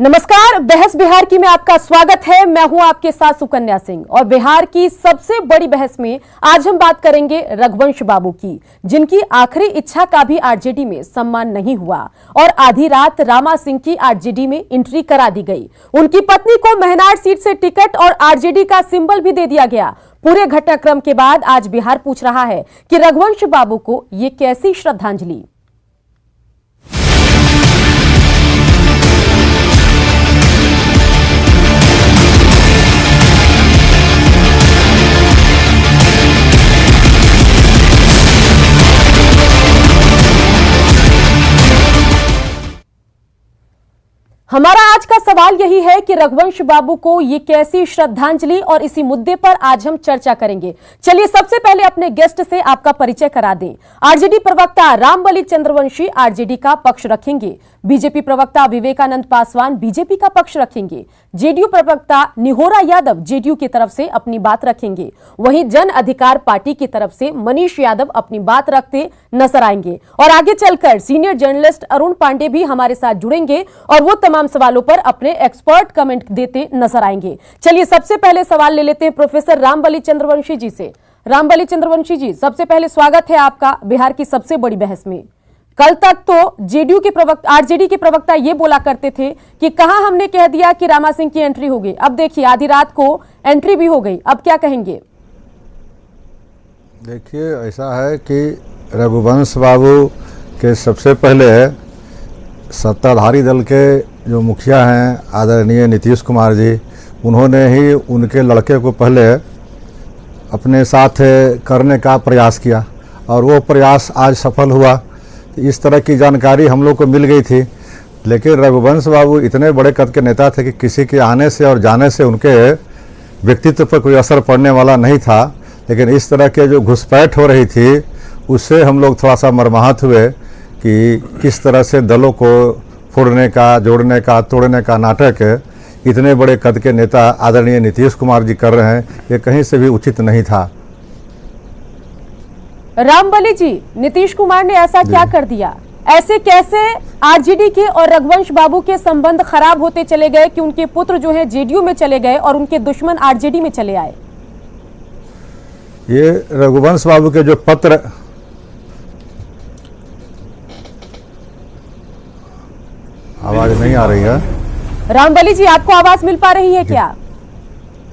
नमस्कार, बहस बिहार की में आपका स्वागत है। मैं हूं आपके साथ सुकन्या सिंह और बिहार की सबसे बड़ी बहस में आज हम बात करेंगे रघुवंश बाबू की, जिनकी आखिरी इच्छा का भी आरजेडी में सम्मान नहीं हुआ और आधी रात रामा सिंह की आरजेडी में एंट्री करा दी गई। उनकी पत्नी को महनार सीट से टिकट और आरजेडी का सिंबल भी दे दिया गया। पूरे घटनाक्रम के बाद आज बिहार पूछ रहा है कि रघुवंश बाबू को ये कैसी श्रद्धांजलि। हमारा आज का सवाल यही है कि रघुवंश बाबू को ये कैसी श्रद्धांजलि, और इसी मुद्दे पर आज हम चर्चा करेंगे। चलिए सबसे पहले अपने गेस्ट से आपका परिचय करा दें। आरजेडी प्रवक्ता रामबली चंद्रवंशी आरजेडी का पक्ष रखेंगे, बीजेपी प्रवक्ता विवेकानंद पासवान बीजेपी का पक्ष रखेंगे, जेडीयू प्रवक्ता निहोरा यादव जेडीयू की तरफ से अपनी बात रखेंगे, वहीं जन अधिकार पार्टी की तरफ से मनीष यादव अपनी बात रखते नजर आएंगे और आगे चलकर सीनियर जर्नलिस्ट अरुण पांडे भी हमारे साथ जुड़ेंगे और वो तमाम सवालों पर अपने एक्सपर्ट कमेंट देते नजर आएंगे। चलिए सबसे पहले सवाल ले लेते हैं प्रोफेसर रामबली चंद्रवंशी जी से। रामबली चंद्रवंशी जी, सबसे पहले स्वागत है आपका बिहार की सबसे बड़ी बहस में। कल तक तो जेडीयू के प्रवक्ता, आरजेडी के प्रवक्ता ये बोला करते थे कि कहां हमने कह दिया कि रामा सिंह की एंट्री होगी। अब देखिए आधी रात को एंट्री भी हो गई, अब क्या कहेंगे? देखिए, ऐसा है कि रघुवंश बाबू के सबसे पहले सत्ताधारी दल के जो मुखिया हैं आदरणीय नीतीश कुमार जी, उन्होंने ही उनके लड़के को पहले अपने साथ करने का प्रयास किया और वो प्रयास आज सफल हुआ। इस तरह की जानकारी हम लोग को मिल गई थी, लेकिन रघुवंश बाबू इतने बड़े कद के नेता थे कि किसी के आने से और जाने से उनके व्यक्तित्व पर कोई असर पड़ने वाला नहीं था। लेकिन इस तरह के जो घुसपैठ हो रही थी उससे हम लोग थोड़ा सा मर्माहत हुए कि किस तरह से दलों को फोड़ने का, जोड़ने का, तोड़ने का नाटक इतने बड़े कद के नेता आदरणीय नीतीश कुमार जी कर रहे हैं, ये कहीं से भी उचित नहीं था। रामबली जी, नीतीश कुमार ने ऐसा क्या कर दिया? ऐसे कैसे आरजेडी के और रघुवंश बाबू के संबंध खराब होते चले गए कि उनके पुत्र जो है जेडीयू में चले गए और उनके दुश्मन आरजेडी में चले आए? ये रघुवंश बाबू के जो पत्र, आवाज नहीं आ रही है? रामबली जी, आपको आवाज मिल पा रही है क्या?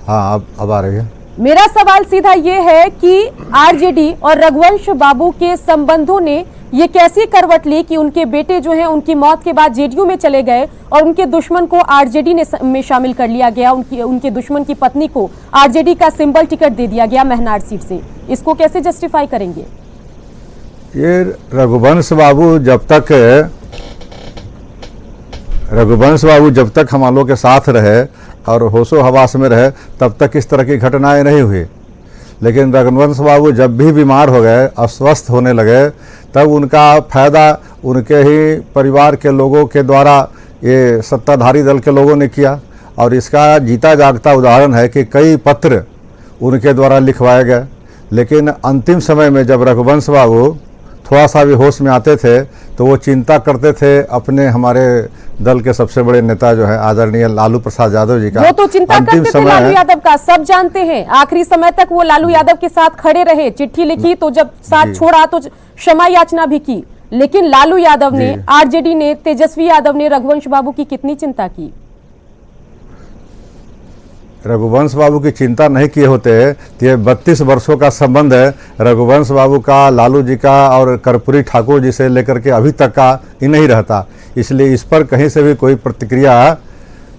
हाँ, अब आ रही है। मेरा सवाल सीधा ये है कि आरजेडी और रघुवंश बाबू के संबंधों ने ये कैसी करवट ली कि उनके बेटे जो हैं उनकी मौत के बाद जेडीयू में चले गए और उनके दुश्मन को आरजेडी में शामिल कर लिया गया। उनके दुश्मन की पत्नी को आरजेडी का सिंबल टिकट दे दिया गया महनार सीट से। इसको कैसे जस्टिफाई करेंगे? ये रघुवंश बाबू जब तक हम लोगों के साथ रहे और होशो हवास में रहे तब तक इस तरह की घटनाएं नहीं हुई। लेकिन रघुवंश बाबू जब भी बीमार हो गए, अस्वस्थ होने लगे, तब उनका फायदा उनके ही परिवार के लोगों के द्वारा ये सत्ताधारी दल के लोगों ने किया। और इसका जीता जागता उदाहरण है कि कई पत्र उनके द्वारा लिखवाए गए। लेकिन अंतिम समय में जब रघुवंश बाबू थोड़ा सा भी होश में आते थे तो वो चिंता करते थे अपने हमारे दल के सबसे बड़े नेता जो है आदरणीय लालू प्रसाद यादव जी का। वो तो चिंता करते थे लालू यादव का, सब जानते हैं। आखिरी समय तक वो लालू यादव के साथ खड़े रहे, चिट्ठी लिखी तो जब साथ छोड़ा तो क्षमा याचना भी की। लेकिन लालू यादव ने, आरजेडी ने, तेजस्वी यादव ने रघुवंश बाबू की कितनी चिंता की? रघुवंश बाबू की चिंता नहीं किए होते तो ये 32 वर्षों का संबंध है रघुवंश बाबू का, लालू जी का और कर्पूरी ठाकुर जी से लेकर के अभी तक का ही नहीं रहता। इसलिए इस पर कहीं से भी कोई प्रतिक्रिया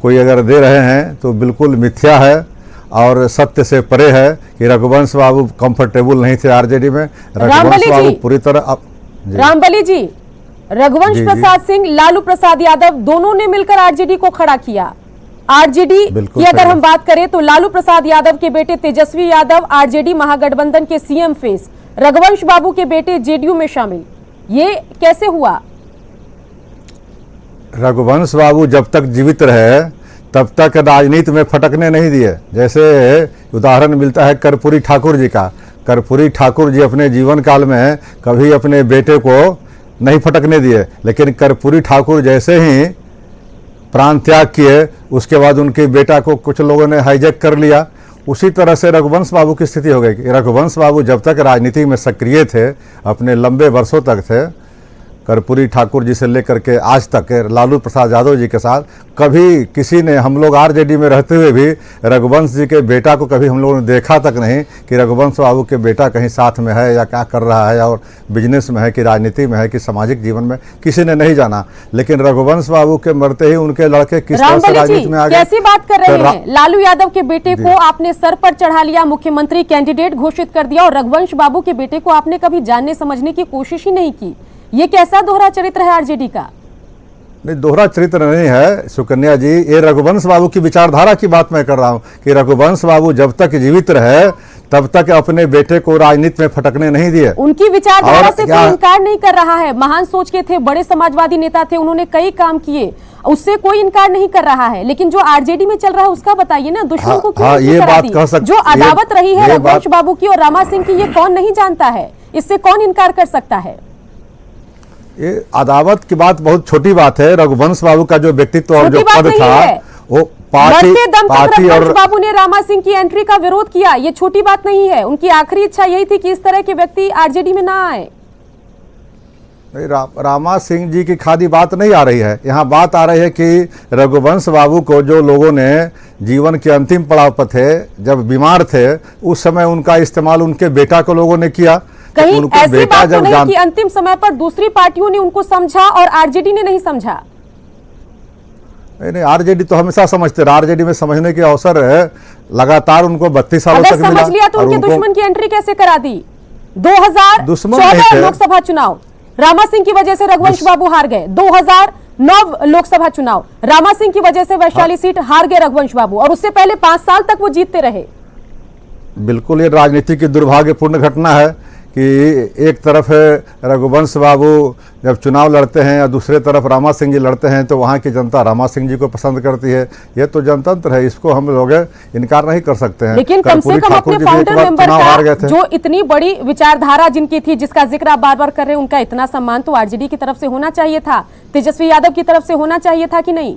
कोई अगर दे रहे हैं तो बिल्कुल मिथ्या है और सत्य से परे है कि रघुवंश बाबू कंफर्टेबल नहीं थे आरजेडी में। रघुवंश बाबू पूरी तरह रामबली जी, रघुवंश प्रसाद सिंह, लालू प्रसाद यादव दोनों ने मिलकर आरजेडी को खड़ा किया। आरजेडी की अगर हम बात करें तो लालू प्रसाद यादव के बेटे तेजस्वी यादव आरजेडी महागठबंधन के सीएम फेस, रघुवंश बाबू के बेटे जेडीयू में शामिल। ये कैसे हुआ? रघुवंश बाबू जब तक जीवित रहे तब तक राजनीति में फटकने नहीं दिए। जैसे उदाहरण मिलता है कर्पूरी ठाकुर जी का। कर्पूरी ठाकुर जी अपने जीवन काल में कभी अपने बेटे को नहीं फटकने दिए, लेकिन कर्पूरी ठाकुर जैसे ही प्राण त्याग किए, उसके बाद उनके बेटा को कुछ लोगों ने हाईजैक कर लिया। उसी तरह से रघुवंश बाबू की स्थिति हो गई कि रघुवंश बाबू जब तक राजनीति में सक्रिय थे, अपने लंबे वर्षों तक थे, कर्पूरी ठाकुर जी से लेकर के आज तक लालू प्रसाद यादव जी के साथ, कभी किसी ने, हम लोग आरजेडी में रहते हुए भी रघुवंश जी के बेटा को कभी हम लोगों ने देखा तक नहीं कि रघुवंश बाबू के बेटा कहीं साथ में है या क्या कर रहा है, और बिजनेस में है कि राजनीति में है कि सामाजिक जीवन में, किसी ने नहीं जाना। लेकिन रघुवंश बाबू के मरते ही उनके लड़के किस तरह से राजनीति में आ गए। कैसी बात कर रहे हैं? लालू यादव के बेटे को आपने सर पर चढ़ा लिया, मुख्यमंत्री कैंडिडेट घोषित कर दिया, और रघुवंश बाबू के बेटे को आपने कभी जानने समझने की कोशिश ही नहीं की। ये कैसा दोहरा चरित्र है आरजेडी का? नहीं, दोहरा चरित्र नहीं है सुकन्या जी, ये रघुवंश बाबू की विचारधारा की बात मैं कर रहा हूं कि रघुवंश बाबू जब तक जीवित रहे तब तक अपने बेटे को राजनीति में फटकने नहीं दिए। उनकी विचारधारा से कोई इनकार नहीं कर रहा है। महान सोच के थे, बड़े समाजवादी नेता थे, उन्होंने कई काम किए, उससे कोई इनकार नहीं कर रहा है। लेकिन जो आरजेडी में चल रहा है उसका बताइए ना, दुश्मन को क्यों ये बात कह सकते, जो अदावत रही है रघुवंश बाबू की और रामा सिंह की, ये कौन नहीं जानता है? इससे कौन इनकार कर सकता है? ये अदावत की बात बहुत छोटी बात है। रघुवंश बाबू का जो व्यक्तित्व और जो पद था, वो पार्टी और बाबू ने रामा सिंह की एंट्री का विरोध किया, ये छोटी बात नहीं है। उनकी आखिरी इच्छा यही थी कि इस तरह के व्यक्ति आरजेडी में ना आए। नहीं, रामा सिंह जी की खाली बात नहीं आ रही है, यहाँ बात आ रही है कि रघुवंश बाबू को जो लोगों ने जीवन के अंतिम पड़ाव पर थे, जब बीमार थे, उस समय उनका इस्तेमाल उनके बेटा को लोगों ने किया। कहीं ऐसी बात तो नहीं कि अंतिम समय पर दूसरी पार्टियों ने उनको समझा और आरजेडी ने नहीं समझा? नहीं, आरजेडी तो हमेशा समझते रहे। आरजेडी में समझने के अवसर है लगातार उनको 32 सालों तक मिला। समझ लिया तो उनके दुश्मन की एंट्री कैसे करा दी? 2014 लोकसभा चुनाव, रामा सिंह की वजह से रघुवंश बाबू हार गए। 2009 लोकसभा चुनाव, रामा सिंह की वजह से वैशाली सीट हार गए रघुवंश बाबू, और उससे पहले 5 साल तक वो जीतते रहे। बिल्कुल, ये राजनीति की दुर्भाग्यपूर्ण घटना है कि एक तरफ है रघुवंश बाबू जब चुनाव लड़ते हैं और दूसरे तरफ रामा सिंह जी लड़ते हैं, तो वहाँ की जनता रामा सिंह जी को पसंद करती है। ये तो जनतंत्र है, इसको हम लोग इनकार नहीं कर सकते हैं। लेकिन कम से कम अपने फाउंडर मेंबर का जो इतनी बड़ी विचारधारा जिनकी थी, जिसका जिक्र आप बार बार कर रहे हैं, उनका इतना सम्मान तो आरजेडी की तरफ से होना चाहिए था, तेजस्वी यादव की तरफ से होना चाहिए था कि नहीं?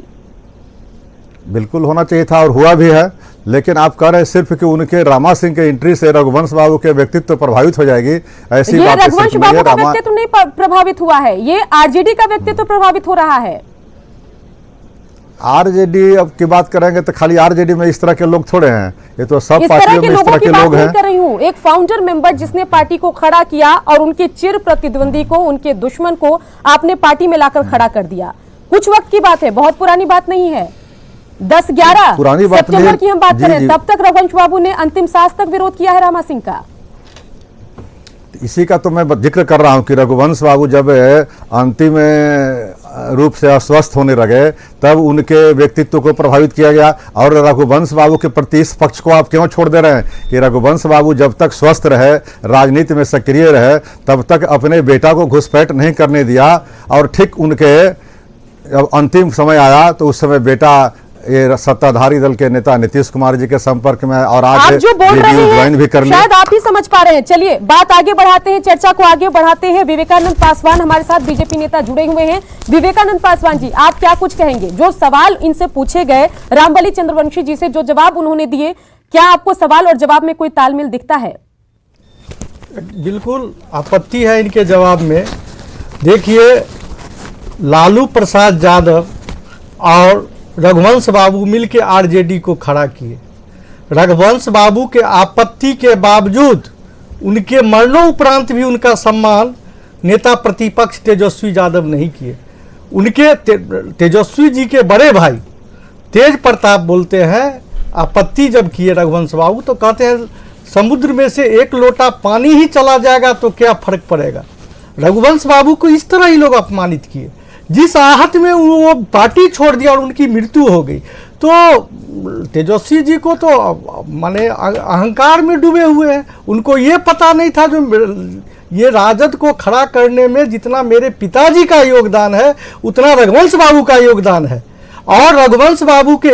बिल्कुल होना चाहिए था और हुआ भी है। लेकिन आप कह रहे हैं सिर्फ कि उनके रामा सिंह के एंट्री से रघुवंश बाबू के व्यक्तित्व प्रभावित हो जाएगी, ऐसी बात है। रघुवंश बाबू का व्यक्तित्व नहीं प्रभावित हुआ है, ये आरजेडी का व्यक्तित्व प्रभावित हो रहा है। आरजेडी अब की बात करेंगे तो खाली आरजेडी में इस तरह के लोग थोड़े हैं, ये तो सब पार्टियों में इस तरह के लोग हैं। कर रही हूँ, एक फाउंडर मेंबर जिसने पार्टी को खड़ा किया और उनके चिर प्रतिद्वंदी को, उनके दुश्मन को आपने पार्टी में लाकर खड़ा कर दिया। कुछ वक्त की बात है, बहुत पुरानी बात नहीं है। 10-11 सितंबर की हम बात करें, तब तक रघुवंश बाबू ने अंतिम सांस तक विरोध किया है रामा सिंह का। इसी का तो मैं जिक्र कर रहा हूं कि रघुवंश बाबू जब अंतिम रूप से अस्वस्थ होने लगे, तब उनके व्यक्तित्व को प्रभावित किया गया। और रघुवंश बाबू के प्रति इस पक्ष को आप क्यों छोड़ दे रहे हैं कि रघुवंश बाबू जब तक स्वस्थ रहे, राजनीति में सक्रिय रहे, तब तक अपने बेटा को घुसपैठ नहीं करने दिया। और ठीक उनके जब अंतिम समय आया तो उस समय बेटा ये सत्ताधारी दल के नेता नीतीश कुमार जी के संपर्क में, और आज जो बोल रहे हैं ज्वाइन भी कर लिया। शायद आप ही समझ पा रहे हैं। चलिए बात आगे बढ़ाते हैं, चर्चा को आगे बढ़ाते हैं। विवेकानंद पासवान हमारे साथ बीजेपी नेता जुड़े हुए हैं। विवेकानंद पासवान जी, आप क्या कुछ कहेंगे? जो सवाल इनसे पूछे गए रामबली चंद्रवंशी जी से, जो जवाब उन्होंने दिए, क्या आपको सवाल और जवाब में कोई तालमेल दिखता है? बिल्कुल आपत्ति है इनके जवाब में। देखिए, लालू प्रसाद यादव और रघुवंश बाबू मिलकर आरजेडी को खड़ा किए। रघुवंश बाबू के आपत्ति के बावजूद उनके मरणोपरांत भी उनका सम्मान नेता प्रतिपक्ष तेजस्वी यादव नहीं किए। उनके तेजस्वी जी के बड़े भाई तेज प्रताप बोलते हैं, आपत्ति जब किए रघुवंश बाबू तो कहते हैं समुद्र में से एक लोटा पानी ही चला जाएगा तो क्या फर्क पड़ेगा। रघुवंश बाबू को इस तरह ही लोग अपमानित किए, जिस आहत में वो पार्टी छोड़ दिया और उनकी मृत्यु हो गई। तो तेजस्वी जी को तो माने अहंकार में डूबे हुए हैं। उनको ये पता नहीं था जो ये राजद को खड़ा करने में जितना मेरे पिताजी का योगदान है उतना रघुवंश बाबू का योगदान है। और रघुवंश बाबू के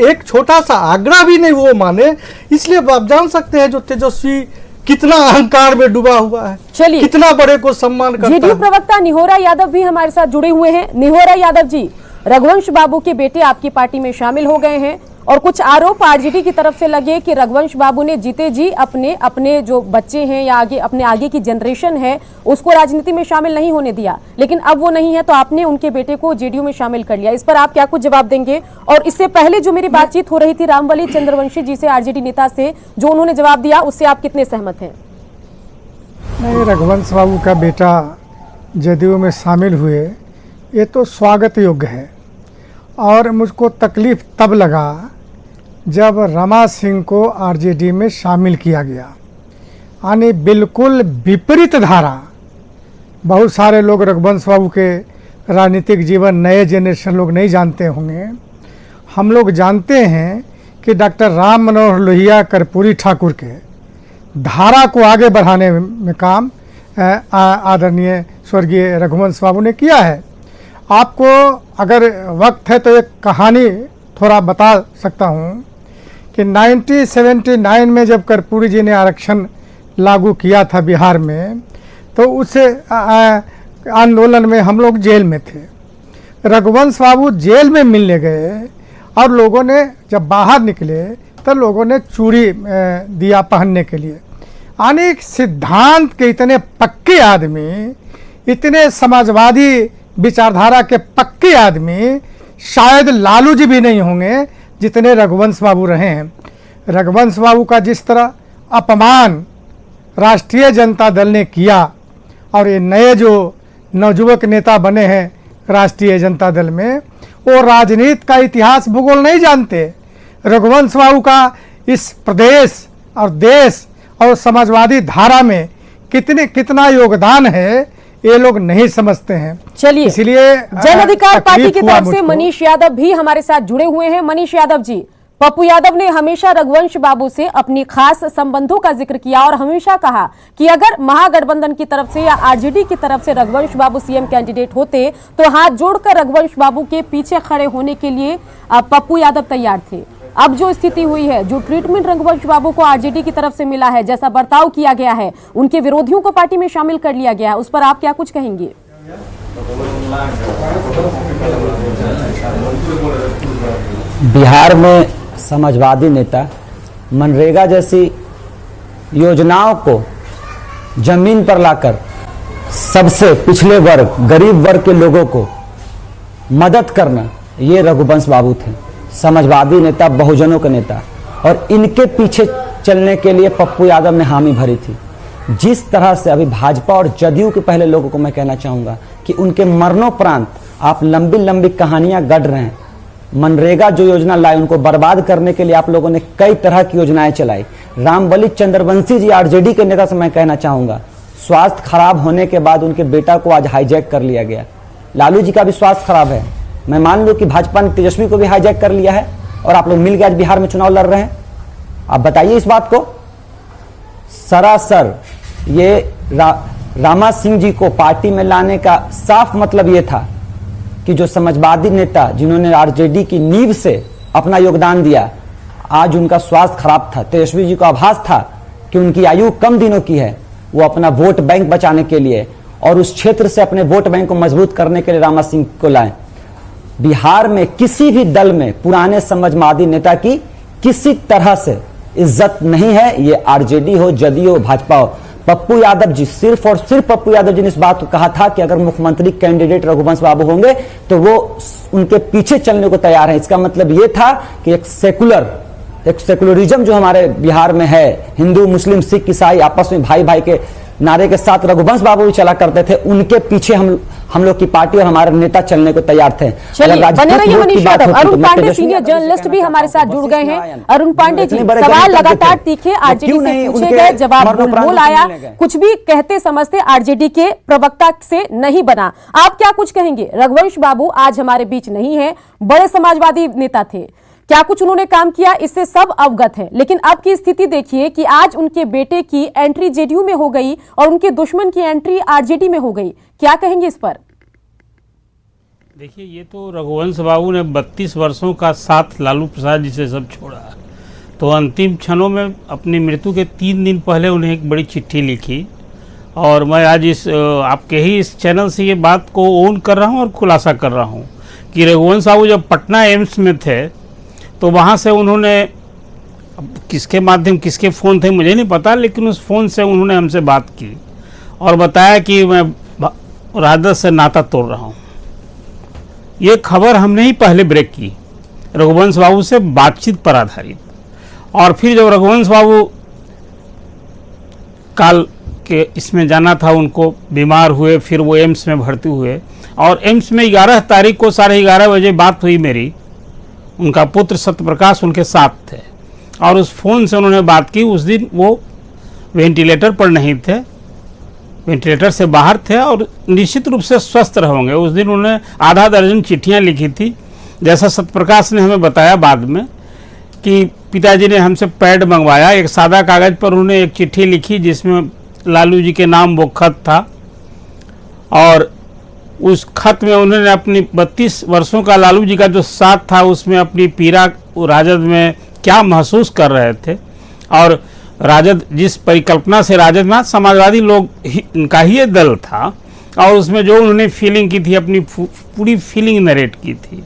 एक छोटा सा आग्रह भी नहीं वो माने, इसलिए आप जान सकते हैं जो तेजस्वी कितना अहंकार में डूबा हुआ है, चलिए कितना बड़े को सम्मान करता है। जेडीयू प्रवक्ता निहोरा यादव भी हमारे साथ जुड़े हुए हैं। निहोरा यादव जी, रघुवंश बाबू के बेटे आपकी पार्टी में शामिल हो गए हैं और कुछ आरोप आरजेडी की तरफ से लगे कि रघुवंश बाबू ने जीते जी अपने जो बच्चे हैं या अपने आगे की जनरेशन है उसको राजनीति में शामिल नहीं होने दिया, लेकिन अब वो नहीं है तो आपने उनके बेटे को जेडीयू में शामिल कर लिया। इस पर आप क्या कुछ जवाब देंगे? और इससे पहले जो मेरी बातचीत हो रही थी रामबली चंद्रवंशी जी से, आरजेडी नेता से, जो उन्होंने जवाब दिया उससे आप कितने सहमत हैं? नहीं, रघुवंश बाबू का बेटा जदयू में शामिल हुए ये तो स्वागत योग्य है और मुझको तकलीफ़ तब लगा जब रमा सिंह को आरजेडी में शामिल किया गया। यानी बिल्कुल विपरीत धारा। बहुत सारे लोग रघुवंश बाबू के राजनीतिक जीवन नए जनरेशन लोग नहीं जानते होंगे। हम लोग जानते हैं कि डॉक्टर राम मनोहर लोहिया कर्पूरी ठाकुर के धारा को आगे बढ़ाने में काम आदरणीय स्वर्गीय रघुवंश बाबू ने किया है। आपको अगर वक्त है तो एक कहानी थोड़ा बता सकता हूँ कि 1979 में जब कर्पूरी जी ने आरक्षण लागू किया था बिहार में, तो उस आंदोलन में हम लोग जेल में थे। रघुवंश बाबू जेल में मिलने गए और लोगों ने जब बाहर निकले तो लोगों ने चूड़ी दिया पहनने के लिए। यानी सिद्धांत के इतने पक्के आदमी, इतने समाजवादी विचारधारा के पक्के आदमी शायद लालू जी भी नहीं होंगे जितने रघुवंश बाबू रहे हैं। रघुवंश बाबू का जिस तरह अपमान राष्ट्रीय जनता दल ने किया और ये नए जो नवयुवक नेता बने हैं राष्ट्रीय जनता दल में, वो राजनीति का इतिहास भूगोल नहीं जानते। रघुवंश बाबू का इस प्रदेश और देश और समाजवादी धारा में कितना योगदान है ये लोग नहीं समझते हैं। चलिए, इसलिए जन अधिकार पार्टी की तरफ से मनीष यादव भी हमारे साथ जुड़े हुए हैं। मनीष यादव जी, पप्पू यादव ने हमेशा रघुवंश बाबू से अपनी खास संबंधों का जिक्र किया और हमेशा कहा कि अगर महागठबंधन की तरफ से या आरजेडी की तरफ से रघुवंश बाबू सीएम कैंडिडेट होते तो हाथ जोड़कर रघुवंश बाबू के पीछे खड़े होने के लिए पप्पू यादव तैयार थे। अब जो स्थिति हुई है, जो ट्रीटमेंट रघुवंश बाबू को आरजेडी की तरफ से मिला है, जैसा बर्ताव किया गया है, उनके विरोधियों को पार्टी में शामिल कर लिया गया है, उस पर आप क्या कुछ कहेंगे? बिहार में समाजवादी नेता मनरेगा जैसी योजनाओं को जमीन पर लाकर सबसे पिछड़े वर्ग, गरीब वर्ग के लोगों को मदद करना, ये रघुवंश बाबू थे। समाजवादी नेता, बहुजनों के नेता, और इनके पीछे चलने के लिए पप्पू यादव ने हामी भरी थी। जिस तरह से अभी भाजपा और जदयू के पहले लोगों को मैं कहना चाहूँगा कि उनके मरणोपरांत आप लंबी लंबी कहानियाँ गढ़ रहे हैं। मनरेगा जो योजना लाई, उनको बर्बाद करने के लिए आप लोगों ने कई तरह की योजनाएं चलाई। रामबली चंद्रवंशी जी आरजेडी के नेता से मैं कहना चाहूँगा, स्वास्थ्य खराब होने के बाद उनके बेटा को आज हाईजैक कर लिया गया। लालू जी का भी स्वास्थ्य खराब है, मैं मान लूँ कि भाजपा ने तेजस्वी को भी हाईजैक कर लिया है और आप लोग मिल के आज बिहार में चुनाव लड़ रहे हैं। आप बताइए इस बात को। सरासर ये रामा सिंह जी को पार्टी में लाने का साफ मतलब ये था कि जो समाजवादी नेता जिन्होंने आरजेडी की नींव से अपना योगदान दिया, आज उनका स्वास्थ्य खराब था। तेजस्वी जी को आभास था कि उनकी आयु कम दिनों की है, वो अपना वोट बैंक बचाने के लिए और उस क्षेत्र से अपने वोट बैंक को मजबूत करने के लिए रामा सिंह को लाए। बिहार में किसी भी दल में पुराने समाजवादी नेता की किसी तरह से इज्जत नहीं है, ये आरजेडी हो, जदयू हो, भाजपा हो। पप्पू यादव जी, सिर्फ और सिर्फ पप्पू यादव जी ने इस बात को कहा था कि अगर मुख्यमंत्री कैंडिडेट रघुवंश बाबू होंगे तो वो उनके पीछे चलने को तैयार है। इसका मतलब ये था कि एक सेकुलरिज्म जो हमारे बिहार में है, हिंदू मुस्लिम सिख ईसाई आपस में भाई भाई के नारे के साथ रघुवंश बाबू भी चला करते थे, उनके पीछे हम लोग की पार्टी और हमारे नेता चलने को तैयार थे। चलिए, बने रहिए मनीष यादव। अरुण पांडे सीनियर जर्नलिस्ट भी हमारे साथ जुड़ गए हैं। अरुण पांडे जी, सवाल लगातार तीखे आरजेडी से पूछे गए, जवाब बोल आया, कुछ भी कहते समझते आरजेडी के प्रवक्ता से नहीं बना। आप क्या कुछ कहेंगे? रघुवंश बाबू आज हमारे बीच नहीं है, बड़े समाजवादी नेता थे, क्या कुछ उन्होंने काम किया इससे सब अवगत है, लेकिन अब की स्थिति देखिए कि आज उनके बेटे की एंट्री जेडीयू में हो गई और उनके दुश्मन की एंट्री आरजेडी में हो गई। क्या कहेंगे इस पर? देखिए, ये तो रघुवंश बाबू ने 32 वर्षों का साथ लालू प्रसाद जी से सब छोड़ा, तो अंतिम क्षणों में अपनी मृत्यु के 3 दिन पहले उन्हें एक बड़ी चिट्ठी लिखी और मैं आज आपके ही इस चैनल से ये बात को ओन कर रहा हूँ और खुलासा कर रहा हूँ कि रघुवंश साहू जब पटना एम्स में थे तो वहाँ से उन्होंने, किसके माध्यम, किसके फ़ोन थे मुझे नहीं पता, लेकिन उस फ़ोन से उन्होंने हमसे बात की और बताया कि मैं राजद से नाता तोड़ रहा हूँ। ये खबर हमने ही पहले ब्रेक की, रघुवंश बाबू से बातचीत पर आधारित। और फिर जब रघुवंश बाबू काल के इसमें जाना था, उनको बीमार हुए, फिर वो एम्स में भर्ती हुए और एम्स में 11 तारीख को 11:30 बजे बात हुई मेरी। उनका पुत्र सत्यप्रकाश उनके साथ थे और उस फ़ोन से उन्होंने बात की। उस दिन वो वेंटिलेटर पर नहीं थे, वेंटिलेटर से बाहर थे और निश्चित रूप से स्वस्थ रहेंगे। उस दिन उन्होंने आधा दर्जन चिट्ठियां लिखी थी, जैसा सत्यप्रकाश ने हमें बताया बाद में कि पिताजी ने हमसे पैड मंगवाया। एक सादा कागज़ पर उन्होंने एक चिट्ठी लिखी जिसमें लालू जी के नाम वो खत था और उस खत में उन्होंने अपनी 32 वर्षों का लालू जी का जो साथ था उसमें अपनी पीड़ा राजद में क्या महसूस कर रहे थे और राजद जिस परिकल्पना से राजद में समाजवादी लोग इनका ही ये दल था और उसमें जो उन्होंने फीलिंग की थी, अपनी पूरी फीलिंग नरेट की थी।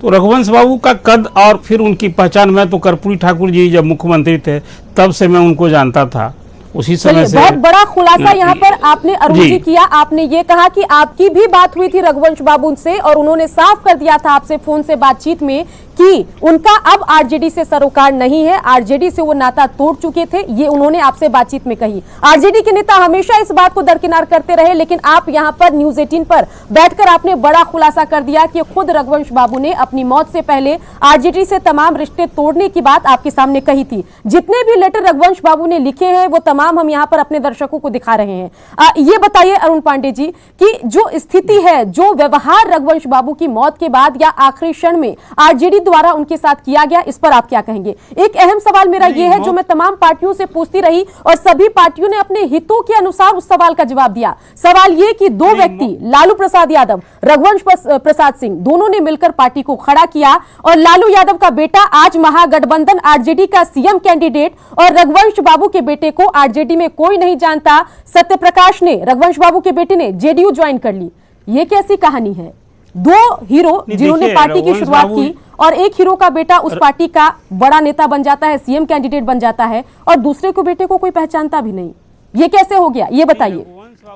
तो रघुवंश बाबू का कद और फिर उनकी पहचान, मैं तो कर्पूरी ठाकुर जी जब मुख्यमंत्री थे तब से मैं उनको जानता था, उसी समय से। बहुत बड़ा खुलासा यहाँ पर आपने अरुण जी किया। आपने ये कहा कि आपकी भी बात हुई थी रघुवंश बाबू से और उन्होंने साफ कर दिया था आपसे फोन से बातचीत में कि उनका अब आरजेडी से सरोकार नहीं है, आरजेडी से वो नाता तोड़ चुके थे, ये उन्होंने आपसे बातचीत में कही। आरजेडी के नेता हमेशा इस बात को दरकिनार करते रहे, लेकिन आप यहाँ पर न्यूज 18 पर बैठकर आपने बड़ा खुलासा कर दिया कि खुद रघुवंश बाबू ने अपनी मौत से पहले आरजेडी से तमाम रिश्ते तोड़ने की बात आपके सामने कही थी। जितने भी लेटर रघुवंश बाबू ने लिखे हैं वो तमाम हम यहाँ पर अपने दर्शकों को दिखा रहे हैं। ये बताइए अरुण पांडे जी कि जो स्थिति है, जो व्यवहार रघुवंश बाबू की मौत के बाद या आखिरी क्षण में आरजेडी द्वारा उनके साथ किया गया, इस पर आप क्या कहेंगे? एक अहम सवाल मेरा यह है जो मैं तमाम पार्टियों से पूछती रही और सभी पार्टियों ने अपने हितों के अनुसार उस सवाल का जवाब दिया। सवाल यह कि दो व्यक्ति, लालू प्रसाद यादव, रघुवंश प्रसाद सिंह, दोनों ने मिलकर पार्टी को खड़ा किया और लालू यादव का बेटा आज महागठबंधन आरजेडी का सीएम कैंडिडेट और रघुवंश बाबू के बेटे को आरजेडी में कोई नहीं जानता। सत्यप्रकाश ने, रघुवंश बाबू के बेटे ने जेडीयू ज्वाइन कर ली। यह कैसी कहानी है? दो हीरो जिन्होंने पार्टी की शुरुआत की और एक हीरो का बेटा उस पार्टी का बड़ा नेता बन जाता है, सीएम कैंडिडेट बन जाता है और दूसरे को बेटे को कोई पहचानता भी नहीं। ये कैसे हो गया, ये बताइए।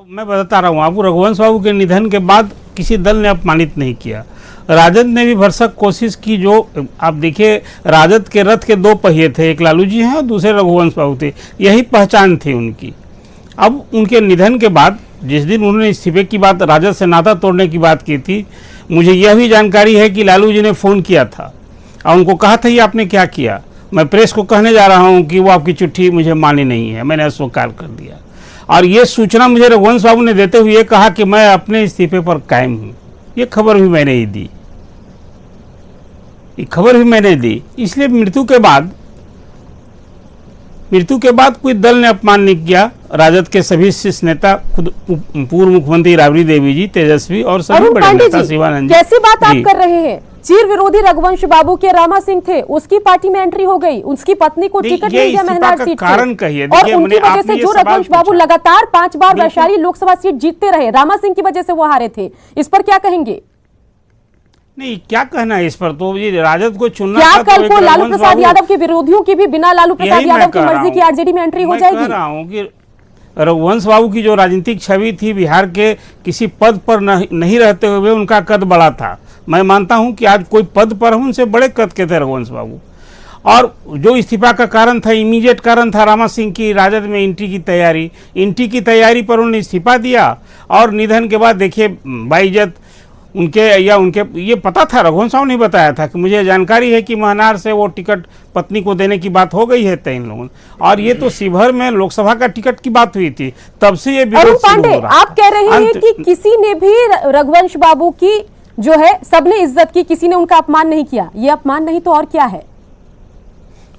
मैं बताता रहा हूँ आपको, रघुवंश बाबू के निधन के बाद किसी दल ने अपमानित नहीं किया। राजद ने भी भरसक कोशिश की। जो आप देखिए, राजद के रथ के दो पहिए थे, एक लालू जी हैं और दूसरे रघुवंश बाबू थे, यही पहचान थी उनकी। अब उनके निधन के बाद जिस दिन उन्होंने इस्तीफे की बात, राजद से नाता तोड़ने की बात की थी, मुझे यह भी जानकारी है कि लालू जी ने फ़ोन किया था और उनको कहा था ये आपने क्या किया, मैं प्रेस को कहने जा रहा हूं कि वो आपकी चिट्ठी मुझे मानी नहीं है, मैंने अस्वीकार कर दिया। और ये सूचना मुझे रघुवंश बाबू ने देते हुए कहा कि मैं अपने इस्तीफे पर कायम हूँ। ये खबर भी मैंने ही दी, ये खबर भी मैंने दी। इसलिए मृत्यु के बाद कोई दल ने अपमान नहीं किया। राजद के सभी शीर्ष नेता, खुद पूर्व मुख्यमंत्री राबड़ी देवी जी, तेजस्वी और सभी बड़े नेता, शिवानंद जी। कैसी बात आप कर रहे हैं? चीर विरोधी रघुवंश बाबू के रामा सिंह थे, उसकी पार्टी में एंट्री हो गई, उसकी पत्नी को टिकट मिल गया मेहनार सीट से। कारण कहिए, और उनकी वजह से जो रघुवंश बाबू लगातार 5 बार वैशाली लोकसभा सीट जीतते रहे, रामा सिंह की वजह से वो हारे थे। इस पर क्या कहेंगे? नहीं, क्या कहना है इस पर? तो ये राजद को चुनना क्या कल को लालू प्रसाद यादव के विरोधियों की भी बिना लालू प्रसाद यादव की मर्जी की आरजेडी में एंट्री हो जाएगी? मैं कह रहा हूं कि रघुवंश बाबू की जो राजनीतिक छवि थी, बिहार के किसी पद पर नहीं रहते हुए उनका कद बड़ा था। मैं मानता हूं कि आज कोई पद पर हम उनसे बड़े कद के थे रघुवंश बाबू। और जो इस्तीफा का कारण था, इमीडिएट कारण था रामा सिंह की राजद में एंट्री की तैयारी पर उन्होंने इस्तीफा दिया। और निधन के बाद देखिए बाइज्जत उनके ये पता था, रघुवंश साहू ने बताया था कि मुझे जानकारी है कि महनार से वो टिकट पत्नी को देने की बात हो गई है तय इन लोगों। और ये तो शिवहर में लोकसभा का टिकट की बात हुई थी, तब से ये अरुण पांडे, आप कह रहे हैं कि किसी ने भी रघुवंश बाबू की जो है सबने इज्जत की, किसी ने उनका अपमान नहीं किया। ये अपमान नहीं तो और क्या है?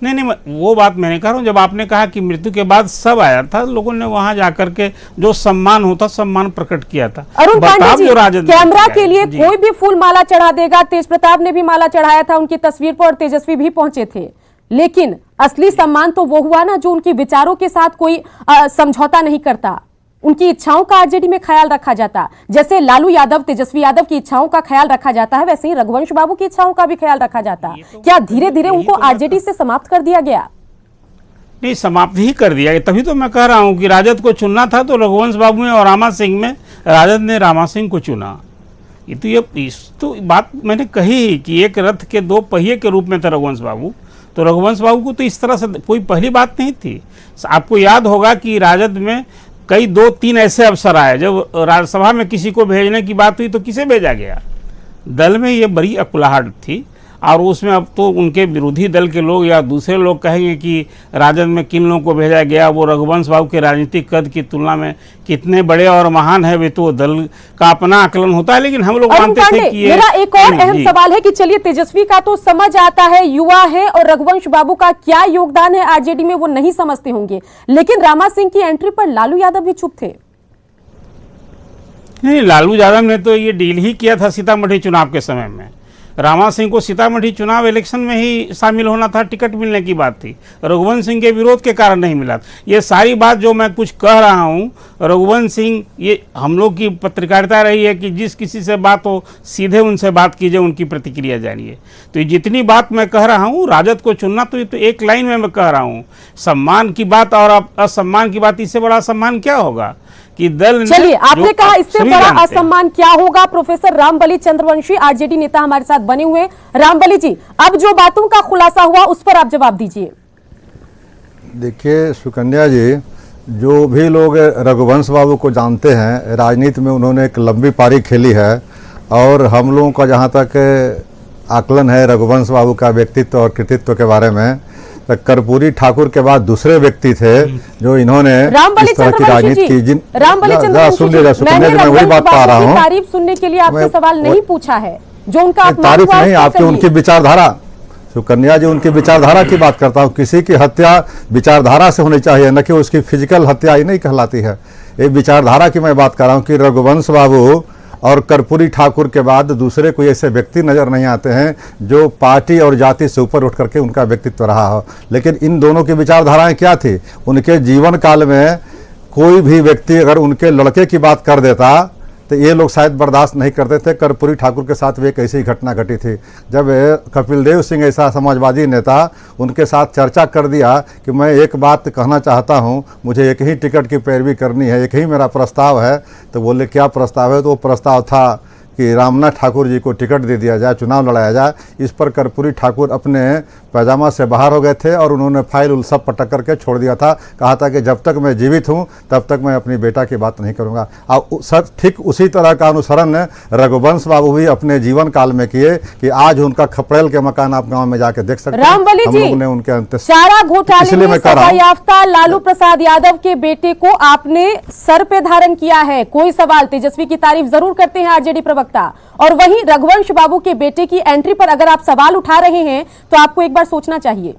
नहीं, वो बात मैंने कह रहा हूँ। जब आपने कहा कि मृत्यु के बाद सब आया था, लोगों ने वहां जाकर के जो सम्मान होता सम्मान प्रकट किया था। अरुण पांडे जी, कैमरा के लिए कोई भी फूल माला चढ़ा देगा। तेज प्रताप ने भी माला चढ़ाया था उनकी तस्वीर पर और तेजस्वी भी पहुंचे थे, लेकिन असली सम्मान तो वो हुआ ना जो उनके विचारों के साथ कोई समझौता नहीं करता। उनकी इच्छाओं का आरजेडी में ख्याल रखा जाता। जैसे लालू यादव, तेजस्वी यादव की इच्छाओं का ख्याल रखा जाता है, वैसे ही रघुवंश बाबू की इच्छाओं का भी ख्याल रखा जाता। क्या धीरे धीरे उनको आरजेडी से समाप्त कर दिया गया? नहीं, समाप्त ही कर दिया। तभी तो मैं कह रहा हूं कि राजद को चुनना था तो रघुवंश बाबू में और रामा सिंह में राजद ने रामा सिंह को चुना। इस तो बात मैंने कही कि एक रथ के दो पहिए के रूप में था रघुवंश बाबू, तो रघुवंश बाबू को तो इस तरह से कोई पहली बात नहीं थी। आपको याद होगा कि राजद में कई 2-3 ऐसे अवसर आए जब राज्यसभा में किसी को भेजने की बात हुई तो किसे भेजा गया? दल में ये बड़ी अकुलाहट थी। और उसमें अब तो उनके विरोधी दल के लोग या दूसरे लोग कहेंगे कि राजद में किन लोगों को भेजा गया, वो रघुवंश बाबू के राजनीतिक कद की तुलना में कितने बड़े और महान है, वे तो दल का अपना आकलन होता है। लेकिन हम लोग मानते थे कि मेरा एक और अहम सवाल है कि चलिए तेजस्वी का तो समझ आता है, युवा है, और रघुवंश बाबू का क्या योगदान है आरजेडी में वो नहीं समझते होंगे, लेकिन रामा सिंह की एंट्री पर लालू यादव भी चुप थे। नहीं, लालू यादव ने तो ये डील ही किया था सीतामढ़ी चुनाव के समय में। रामा सिंह को सीतामढ़ी चुनाव इलेक्शन में ही शामिल होना था, टिकट मिलने की बात थी, रघुवंश सिंह के विरोध के कारण नहीं मिला। ये सारी बात जो मैं कुछ कह रहा हूँ, रघुवंश सिंह, ये हम लोग की पत्रकारिता रही है कि जिस किसी से बात हो सीधे उनसे बात कीजिए, उनकी प्रतिक्रिया जानिए। तो ये जितनी बात मैं कह रहा हूँ, राजद को चुनना तो ये तो एक लाइन में मैं कह रहा हूँ। सम्मान की बात और असम्मान की बात, इससे बड़ा सम्मान क्या होगा कि दल। चलिए, आपने कहा इससे बड़ा असम्मान क्या होगा। प्रोफेसर रामबली चंद्रवंशी आरजेडी नेता हमारे साथ बने हुए। रामबली जी, अब जो बातों का खुलासा हुआ उस पर आप जवाब दीजिए। देखिए सुकन्या जी, जो भी लोग रघुवंश बाबू को जानते हैं, राजनीति में उन्होंने एक लंबी पारी खेली है, और हम लोगों का जहाँ तक आकलन है रघुवंश बाबू का व्यक्तित्व और कृतित्व के बारे में, तो कर्पूरी ठाकुर के बाद दूसरे व्यक्ति थे जो इन्होंने इस तरह की राजनीति की। मैं वही बात पा रहा हूँ। तारीफ सुनने के लिए आपसे सवाल नहीं पूछा है, जो उनका तारीफ नहीं, आपकी उनकी विचारधारा, सुकन्या जी, उनकी विचारधारा की बात करता हूँ। किसी की हत्या विचारधारा से होनी चाहिए, न कि उसकी फिजिकल हत्या ही नहीं कहलाती है। ये विचारधारा की मैं बात कर रहा हूँ कि रघुवंश बाबू और कर्पूरी ठाकुर के बाद दूसरे कोई ऐसे व्यक्ति नज़र नहीं आते हैं जो पार्टी और जाति से ऊपर उठ करके उनका व्यक्तित्व रहा हो। लेकिन इन दोनों की विचारधाराएं क्या थी? उनके जीवन काल में कोई भी व्यक्ति अगर उनके लड़के की बात कर देता तो ये लोग शायद बर्दाश्त नहीं करते थे। कर्पूरी ठाकुर के साथ भी एक ऐसी घटना घटी थी जब कपिल देव सिंह ऐसा समाजवादी नेता उनके साथ चर्चा कर दिया कि मैं एक बात कहना चाहता हूं, मुझे एक ही टिकट की पैरवी करनी है, एक ही मेरा प्रस्ताव है। तो बोले क्या प्रस्ताव है? तो वो प्रस्ताव था कि रामनाथ ठाकुर जी को टिकट दे दिया जाए, चुनाव लड़ाया जाए। इस पर कर्पूरी ठाकुर अपने पैजामा से बाहर हो गए थे और उन्होंने फाइल सब पटक करके छोड़ दिया था। कहा था कि जब तक मैं जीवित हूं तब तक मैं अपनी बेटा की बात नहीं करूंगा। और सर ठीक उसी तरह का अनुसरण रघुवंश बाबू भी अपने जीवन काल में किए कि आज उनका खपड़ेल के मकान आप गाँव में जाके देख सकते हैं। रामबली जी, हम लोग ने उनके चारा घोटाले में सजायाफ्ता लालू प्रसाद यादव के बेटे को आपने सर पे धारण किया है, कोई सवाल। तेजस्वी की तारीफ जरूर करते हैं आरजेडी प्रवक्ता, और वहीं रघुवंश बाबू के बेटे की एंट्री पर अगर आप सवाल उठा रहे हैं तो आपको एक बार सोचना चाहिए।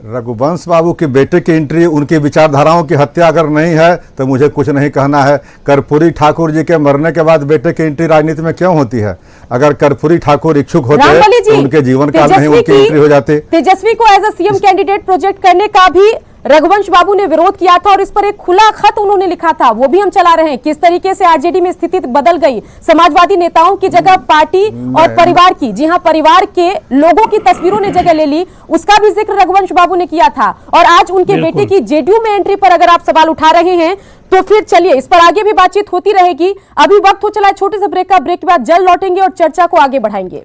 रघुवंश बाबू के बेटे की एंट्री, उनकी विचारधाराओं की हत्या अगर नहीं है तो मुझे कुछ नहीं कहना है। कर्पूरी ठाकुर जी के मरने के बाद बेटे की एंट्री राजनीति में क्यों होती है? अगर कर्पूरी ठाकुर इच्छुक होते तो उनके जीवन काल में ही उनकी एंट्री हो जाती। तेजस्वी को as a CM candidate project करने का भी रघुवंश बाबू ने विरोध किया था और इस पर एक खुला खत उन्होंने लिखा था, वो भी हम चला रहे हैं। किस तरीके से आरजेडी में स्थिति बदल गई, समाजवादी नेताओं की जगह पार्टी और परिवार की, जी हां, परिवार के लोगों की तस्वीरों ने जगह ले ली, उसका भी जिक्र रघुवंश बाबू ने किया था। और आज उनके बेटे की जेडीयू में एंट्री पर अगर आप सवाल उठा रहे हैं तो फिर चलिए इस पर आगे भी बातचीत होती रहेगी। अभी वक्त हो चला है छोटे से ब्रेक का, ब्रेक के बाद जल्द लौटेंगे और चर्चा को आगे बढ़ाएंगे।